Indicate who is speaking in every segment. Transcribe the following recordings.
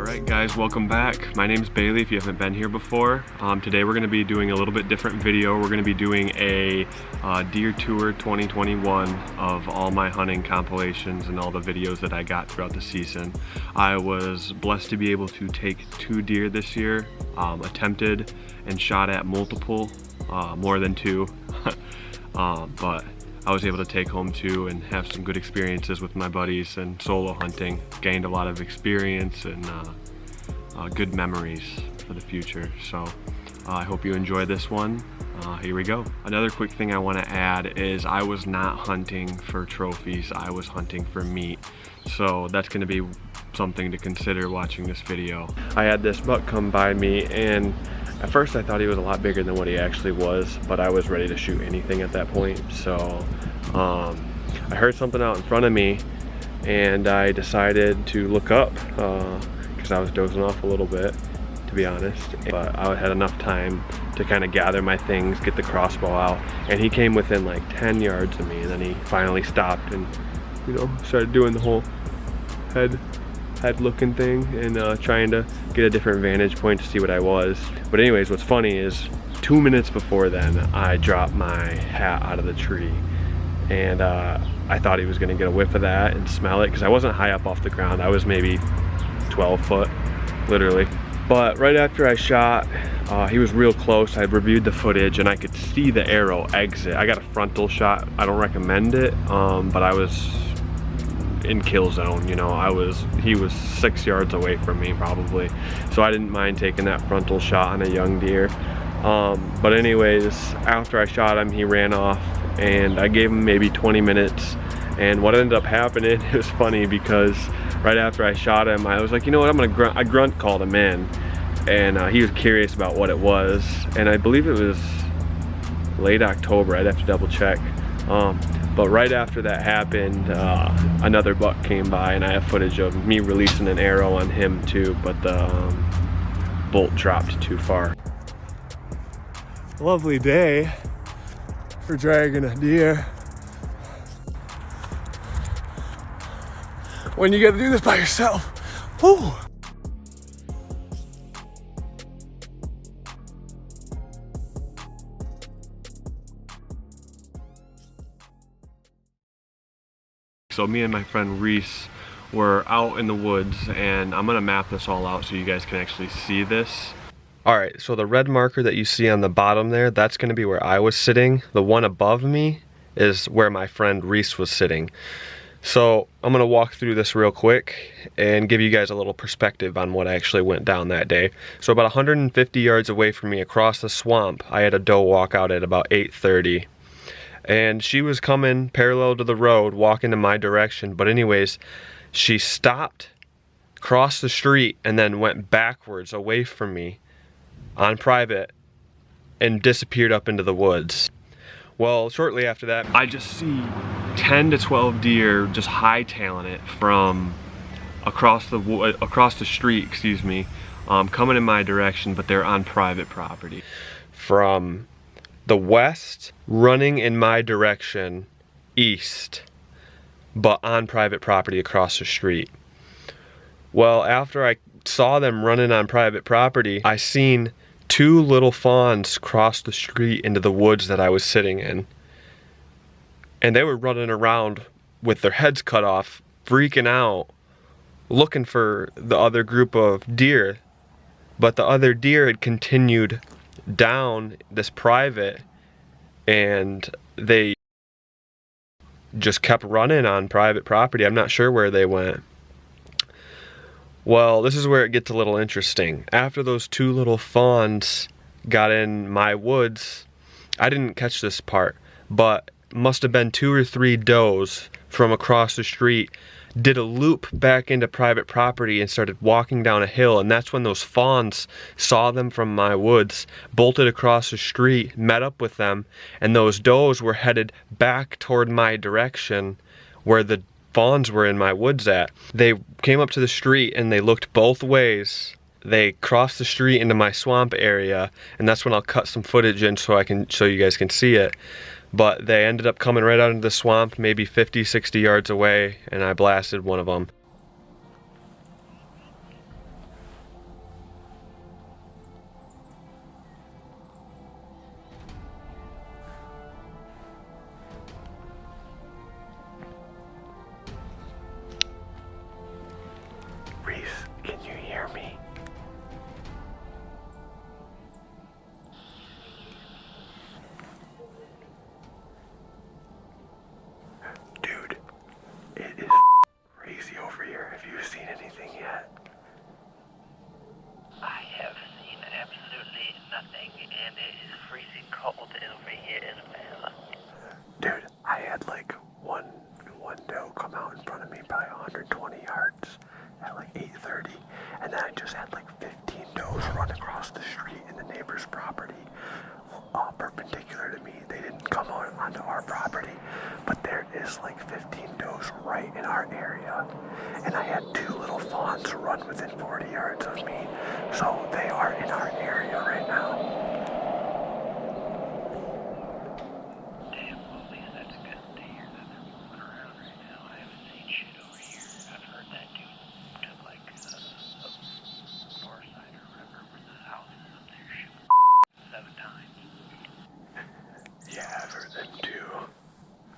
Speaker 1: Alright guys, welcome back. My name is Bailey if you haven't been here before. Today we're going to be doing a little bit different video. We're going to be doing a deer tour 2021 of all my hunting compilations and all the videos that I got throughout the season. I was blessed to be able to take 2 deer this year, attempted and shot at multiple, more than 2, but I was able to take home 2 and have some good experiences with my buddies and solo hunting. Gained a lot of experience and good memories for the future. So I hope you enjoy this one. Here we go. Another quick thing I want to add is I was not hunting for trophies, I was hunting for meat. So that's going to be something to consider watching this video. I had this buck come by me, and at first I thought he was a lot bigger than what he actually was, but I was ready to shoot anything at that point. So I heard something out in front of me and I decided to look up because I was dozing off a little bit, to be honest. But I had enough time to kind of gather my things, get the crossbow out, and he came within like 10 yards of me, and then he finally stopped and, you know, started doing the whole head looking thing and trying to get a different vantage point to see what I was. But anyways, what's funny is 2 minutes before then I dropped my hat out of the tree, and I thought he was gonna get a whiff of that and smell it, because I wasn't high up off the ground. I was maybe 12 foot, literally. But right after I shot, he was real close. I reviewed the footage and I could see the arrow exit. I got a frontal shot. I don't recommend it, but I was in kill zone, you know. He was 6 yards away from me probably, so I didn't mind taking that frontal shot on a young deer. But anyways, after I shot him, he ran off, and I gave him maybe 20 minutes. And what ended up happening, it was funny because right after I shot him, I was like, you know what, I'm gonna grunt. I grunt called him in, and he was curious about what it was, and I believe it was late October. I'd have to double check. But right after that happened, another buck came by, and I have footage of me releasing an arrow on him too, but the bolt dropped too far. Lovely day for dragging a deer. When you get to do this by yourself, whoo! So me and my friend Reese were out in the woods, and I'm gonna map this all out so you guys can actually see this. Alright, so the red marker that you see on the bottom there, that's gonna be where I was sitting. The one above me is where my friend Reese was sitting. So I'm gonna walk through this real quick and give you guys a little perspective on what actually went down that day. So about 150 yards away from me across the swamp, I had a doe walk out at about 8:30. And she was coming parallel to the road, walking in my direction. But anyways, she stopped, crossed the street, and then went backwards away from me on private and disappeared up into the woods. Well, shortly after that, I just see 10 to 12 deer just hightailing it from across the street, excuse me, coming in my direction, but they're on private property. From the west, running in my direction, east, but on private property across the street. Well, after I saw them running on private property, I seen 2 little fawns cross the street into the woods that I was sitting in. And they were running around with their heads cut off, freaking out, looking for the other group of deer. But the other deer had continued down this private, and they just kept running on private property. I'm not sure where they went. Well, this is where it gets a little interesting. After those 2 little fawns got in my woods, I didn't catch this part, but must have been 2 or 3 does from across the street did a loop back into private property and started walking down a hill, and that's when those fawns saw them from my woods, bolted across the street, met up with them, and those does were headed back toward my direction where the fawns were in my woods at. They came up to the street and they looked both ways. They crossed the street into my swamp area, and that's when I'll cut some footage in so you guys can see it. But they ended up coming right out into the swamp, maybe 50, 60 yards away, and I blasted one of them.
Speaker 2: and it is freezing cold over here as well.
Speaker 3: Dude, I had like one doe come out in front of me, probably 120 yards at like 8:30, and then I just had like 15 does run across the street in the neighbor's property, perpendicular to me. They didn't come onto our property, but there is like 15 does right in our area, and I had 2 little fawns run within 40 yards of me, so they are in our area right now. Yeah, I've heard them too.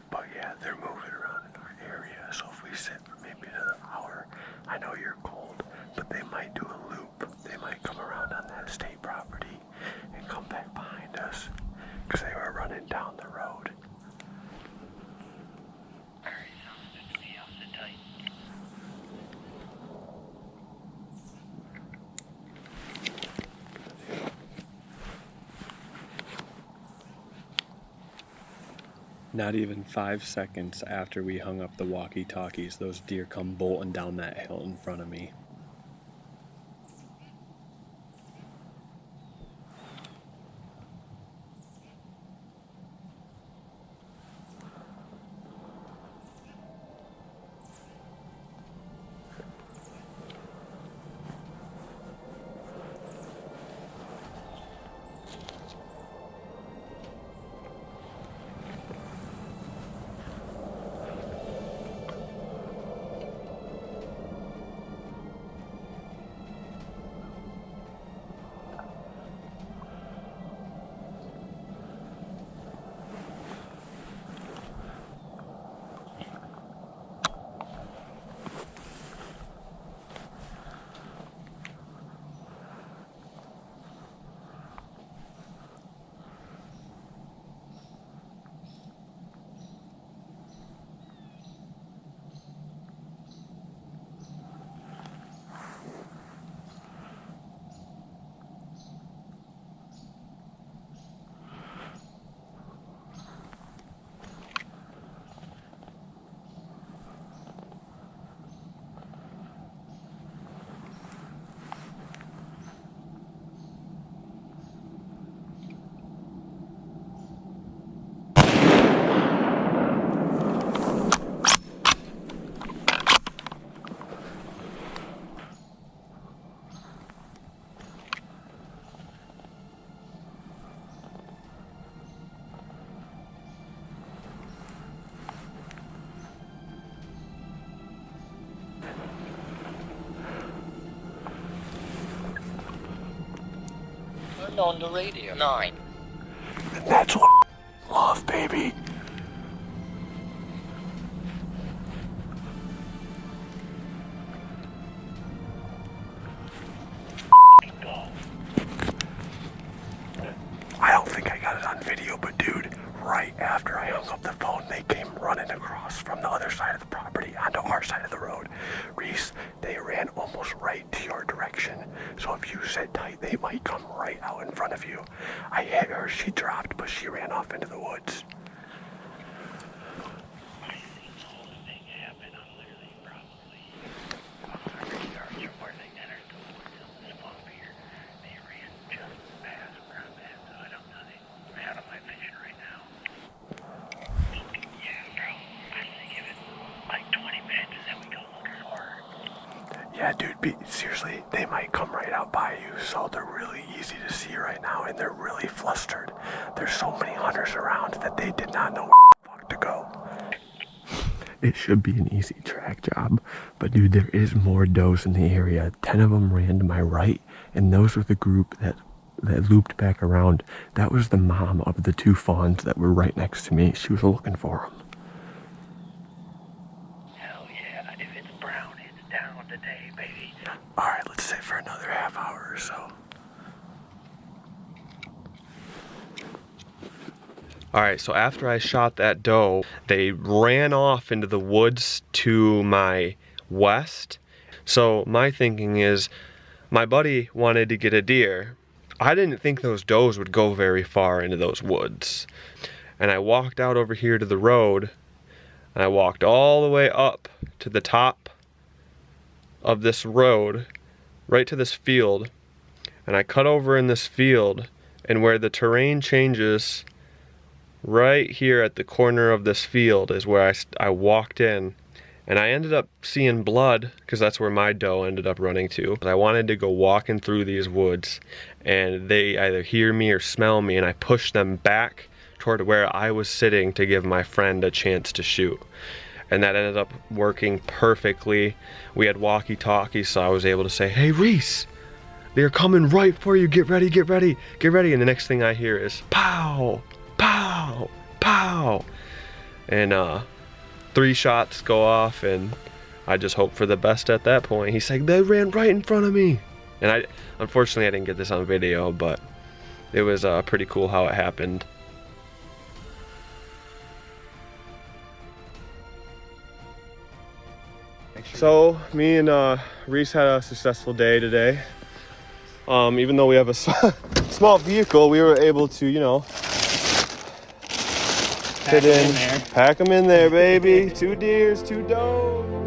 Speaker 3: But yeah, they're moving around in our area, so if we sit for maybe another hour, I know you're cold, but they might do a loop. They might come around on that state property and come back behind us, because they were running down the road.
Speaker 2: Alright, sounds good to me. I'll sit tight.
Speaker 1: Not even 5 seconds after we hung up the walkie-talkies, those deer come bolting down that hill in front of me.
Speaker 2: Turn on the radio. 9.
Speaker 3: And that's what love, baby. I don't think I got it on video, but dude, right after I hung up the phone, they came running across from the other side of the property onto our side of the road. Reese, they ran almost right to your direction, so if you sit tight, they might come right out in front of you. I hit her, she dropped, but she ran off into the woods.
Speaker 2: I seen the whole thing happen. I'm literally probably 100 yards from where they entered the woods in this swamp here. They ran just past where I'm at, so I don't know. They're out of my vision right now. Yeah, bro. I say give it like 20 minutes and then we go looking for her.
Speaker 3: Yeah, dude, seriously, they might come right out by you, so they're really easy to see right now, and they're really flustered. There's so many hunters around that they did not know where the fuck to go. It should be an easy track job, but dude, there is more does in the area. 10 of them ran to my right, and those were the group that looped back around. That was the mom of the 2 fawns that were right next to me. She was looking for them.
Speaker 2: Hell yeah, if it's brown, it's down today, baby.
Speaker 3: Alright, let's sit for another half hour or so.
Speaker 1: Alright, so after I shot that doe, they ran off into the woods to my west. So my thinking is, my buddy wanted to get a deer, I didn't think those does would go very far into those woods. And I walked out over here to the road, and I walked all the way up to the top of this road, right to this field, and I cut over in this field, and where the terrain changes, right here at the corner of this field is where I walked in, and I ended up seeing blood, because that's where my doe ended up running to. I wanted to go walking through these woods, and they either hear me or smell me, and I pushed them back toward where I was sitting to give my friend a chance to shoot. And that ended up working perfectly. We had walkie-talkies, so I was able to say, "Hey Reese, they're coming right for you, get ready, get ready, get ready." And the next thing I hear is pow, pow, pow. And 3 shots go off, and I just hope for the best at that point. He's like, "They ran right in front of me." And unfortunately I didn't get this on video, but it was pretty cool how it happened. So me and Reese had a successful day today. Even though we have a small vehicle, we were able to, you know, fit in, pack them in there, baby. 2 deers, 2 does.